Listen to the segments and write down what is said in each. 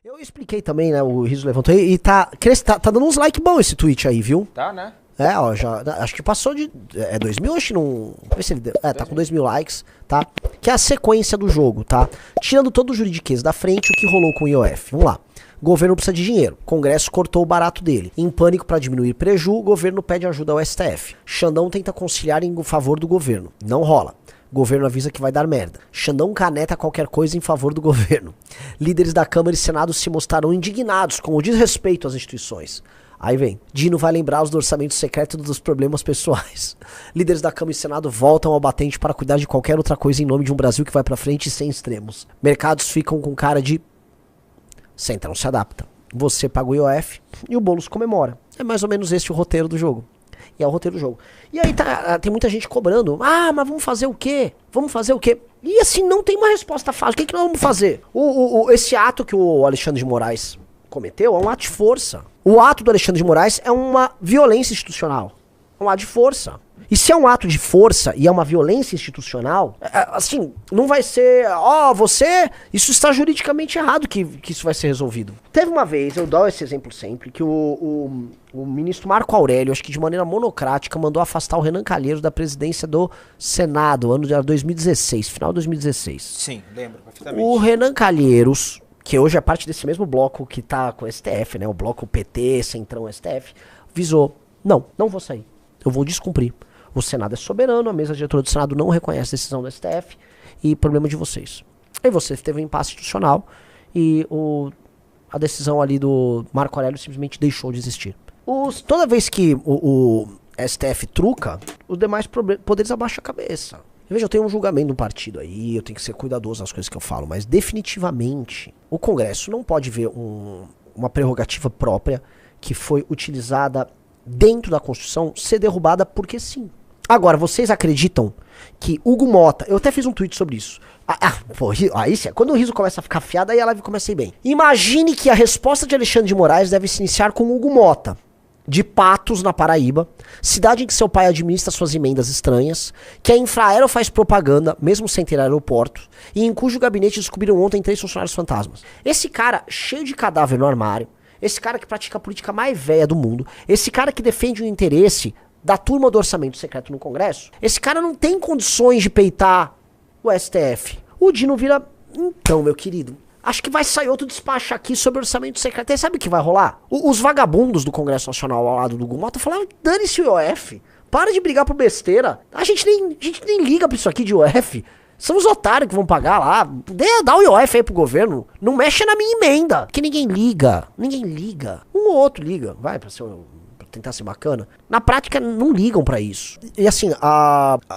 Eu expliquei também, né? O Riso levantou e tá dando uns like bom esse tweet aí, viu? Tá, né? É, ó, já, acho que passou de... É 2.000? Acho que não... Vamos ver se ele deu. É, tá com 2.000 likes, tá? Que é a sequência do jogo, tá? Tirando todo o juridiquês da frente, o que rolou com o IOF. Vamos lá. Governo precisa de dinheiro. Congresso cortou o barato dele. Em pânico para diminuir preju, o governo pede ajuda ao STF. Xandão tenta conciliar em favor do governo. Não rola. Governo avisa que vai dar merda. Xandão caneta qualquer coisa em favor do governo. Líderes da Câmara e Senado se mostraram indignados com o desrespeito às instituições. Aí vem, Dino vai lembrar-os do orçamento secreto e dos problemas pessoais. Líderes da Câmara e Senado voltam ao batente para cuidar de qualquer outra coisa em nome de um Brasil que vai pra frente sem extremos. Mercados ficam com cara de... Centrão se adapta. Você paga o IOF e o Boulos comemora. É mais ou menos esse o roteiro do jogo. E é o roteiro do jogo. E aí tem muita gente cobrando. Ah, mas vamos fazer o quê? Vamos fazer o quê? E assim, não tem uma resposta fácil. O que nós vamos fazer? Esse ato que o Alexandre de Moraes cometeu é um ato de força. O ato do Alexandre de Moraes é uma violência institucional. É um ato de força. E se é um ato de força e é uma violência institucional, assim, não vai ser, isso está juridicamente errado que isso vai ser resolvido. Teve uma vez, eu dou esse exemplo sempre, que o ministro Marco Aurélio, acho que de maneira monocrática, mandou afastar o Renan Calheiros da presidência do Senado, ano de 2016, final de 2016. Sim, lembro perfeitamente. O Renan Calheiros, que hoje é parte desse mesmo bloco que tá com o STF, né, o bloco PT, Centrão STF, avisou, não vou sair, eu vou descumprir. O Senado é soberano, a mesa diretora do Senado não reconhece a decisão do STF e problema de vocês. Aí você teve um impasse institucional e a decisão ali do Marco Aurélio simplesmente deixou de existir. Toda vez que o STF truca, os demais poderes abaixam a cabeça. Veja, eu tenho um julgamento do partido aí, eu tenho que ser cuidadoso nas coisas que eu falo, mas definitivamente o Congresso não pode ver uma prerrogativa própria que foi utilizada dentro da Constituição ser derrubada porque sim. Agora, vocês acreditam que Hugo Mota... Eu até fiz um tweet sobre isso. Aí sim, quando o riso começa a ficar afiado, aí a live começa a ir bem. Imagine que a resposta de Alexandre de Moraes deve se iniciar com Hugo Mota, de Patos, na Paraíba, cidade em que seu pai administra suas emendas estranhas, que a Infraero faz propaganda, mesmo sem ter aeroporto, e em cujo gabinete descobriram ontem 3 funcionários fantasmas. Esse cara, cheio de cadáver no armário, esse cara que pratica a política mais velha do mundo, esse cara que defende o interesse da turma do orçamento secreto no Congresso, esse cara não tem condições de peitar o STF. O Dino vira, então, meu querido, acho que vai sair outro despacho aqui sobre orçamento secreto. E sabe o que vai rolar? Os vagabundos do Congresso Nacional ao lado do Hugo Mota falaram, dane-se o IOF, para de brigar por besteira, a gente nem liga pra isso aqui de IOF. São os otários que vão pagar lá. Dá o IOF aí pro governo. Não mexe na minha emenda. Que ninguém liga. Um ou outro liga. Vai pra tentar ser bacana. Na prática, não ligam pra isso. E assim,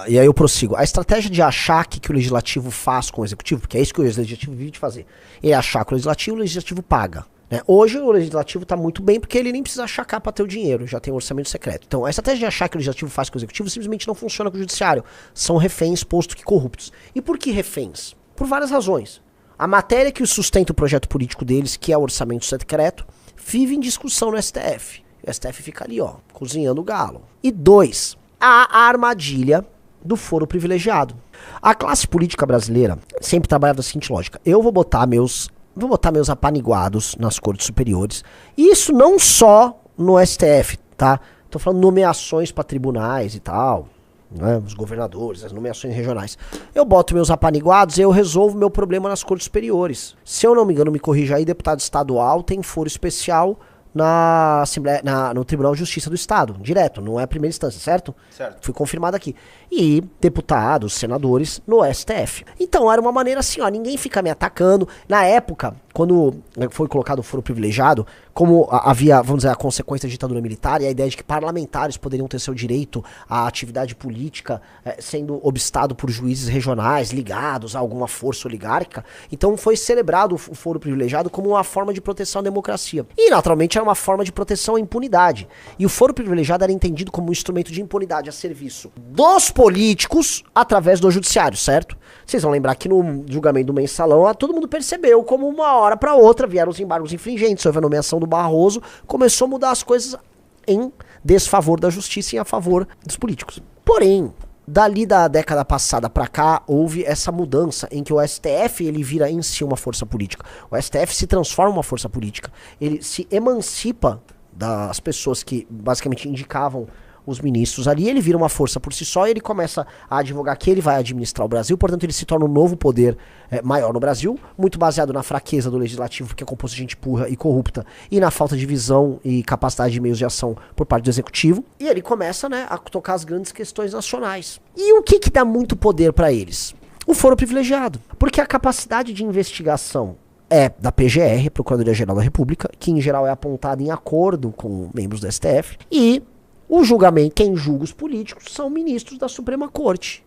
e aí eu prossigo. A estratégia de achar que o legislativo faz com o executivo, porque é isso que o legislativo vive de fazer, é achar que o legislativo paga. Né? Hoje o legislativo tá muito bem porque ele nem precisa achacar pra ter o dinheiro, já tem um orçamento secreto. Então a estratégia de achar que o legislativo faz com o executivo simplesmente não funciona com o judiciário. São reféns posto que corruptos. E por que reféns? Por várias razões. A matéria que sustenta o projeto político deles, que é o orçamento secreto, vive em discussão no STF. O STF fica ali, ó, cozinhando o galo. E 2, a armadilha do foro privilegiado. A classe política brasileira sempre trabalha da seguinte lógica. Eu vou botar meus apaniguados nas cortes superiores. E isso não só no STF, tá? Tô falando nomeações para tribunais e tal, né? Os governadores, as nomeações regionais. Eu boto meus apaniguados e eu resolvo meu problema nas cortes superiores. Se eu não me engano, me corrija aí, deputado estadual tem foro especial no Tribunal de Justiça do Estado, direto, não é a primeira instância, certo? Certo. Fui confirmado aqui. E deputados, senadores no STF. Então era uma maneira assim, ó, ninguém fica me atacando. Na época, quando foi colocado o foro privilegiado, como havia, vamos dizer, a consequência da ditadura militar e a ideia de que parlamentares poderiam ter seu direito à atividade política sendo obstado por juízes regionais ligados a alguma força oligárquica, então foi celebrado o foro privilegiado como uma forma de proteção à democracia. E naturalmente era uma forma de proteção à impunidade. E o foro privilegiado era entendido como um instrumento de impunidade a serviço dos políticos através do judiciário, certo? Vocês vão lembrar que no julgamento do Mensalão, todo mundo percebeu como uma hora para outra vieram os embargos infringentes, houve a nomeação do Barroso, começou a mudar as coisas em desfavor da justiça e a favor dos políticos. Porém, Dali da década passada pra cá, houve essa mudança em que o STF ele vira em si uma força política. O STF se transforma em uma força política. Ele se emancipa das pessoas que basicamente indicavam os ministros ali, ele vira uma força por si só e ele começa a advogar que ele vai administrar o Brasil, portanto ele se torna um novo poder maior no Brasil, muito baseado na fraqueza do legislativo, que é composto de gente burra e corrupta, e na falta de visão e capacidade de meios de ação por parte do executivo, e ele começa, né, a tocar as grandes questões nacionais. E o que dá muito poder para eles? O foro privilegiado, porque a capacidade de investigação é da PGR, Procuradoria-Geral da República, que em geral é apontada em acordo com membros do STF, e o julgamento, quem julga os políticos são ministros da Suprema Corte.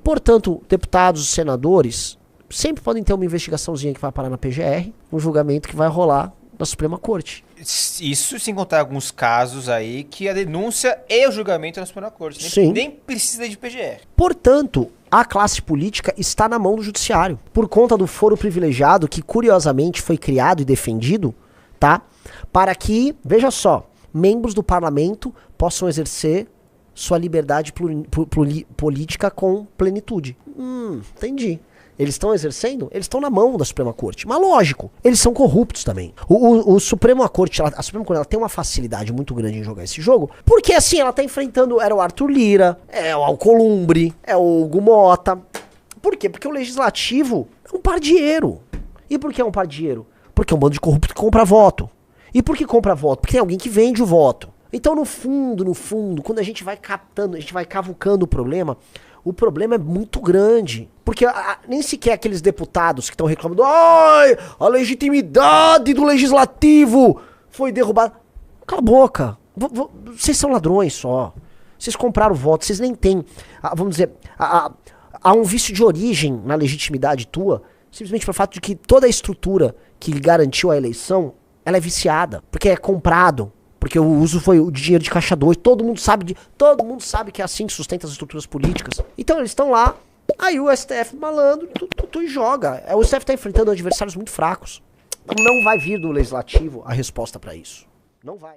Portanto, deputados e senadores sempre podem ter uma investigaçãozinha que vai parar na PGR, um julgamento que vai rolar na Suprema Corte. Isso sem contar alguns casos aí que a denúncia e o julgamento é na Suprema Corte. Nem precisa de PGR. Portanto, a classe política está na mão do judiciário. Por conta do foro privilegiado que, curiosamente, foi criado e defendido, tá? Para que, veja só, membros do parlamento possam exercer sua liberdade política com plenitude. Entendi. Eles estão exercendo? Eles estão na mão da Suprema Corte. Mas lógico, eles são corruptos também. A Suprema Corte ela tem uma facilidade muito grande em jogar esse jogo, porque assim, ela tá enfrentando, era o Arthur Lira, é o Alcolumbre, é o Hugo Mota. Por quê? Porque o legislativo é um pardieiro. E por que é um pardieiro? Porque é um bando de corrupto que compra voto. E por que compra voto? Porque tem alguém que vende o voto. Então, no fundo, quando a gente vai captando, a gente vai cavucando o problema é muito grande. Porque nem sequer aqueles deputados que estão reclamando, ai, a legitimidade do legislativo foi derrubada. Cala a boca. Vocês são ladrões só. Vocês compraram o voto, vocês nem têm, vamos dizer, há um vício de origem na legitimidade tua, simplesmente pelo fato de que toda a estrutura que garantiu a eleição, ela é viciada, porque é comprado, porque o uso foi o dinheiro de caixa 2, todo mundo sabe que é assim que sustenta as estruturas políticas. Então eles estão lá, aí o STF malandro, tu joga. O STF está enfrentando adversários muito fracos. Não vai vir do legislativo a resposta para isso. Não vai.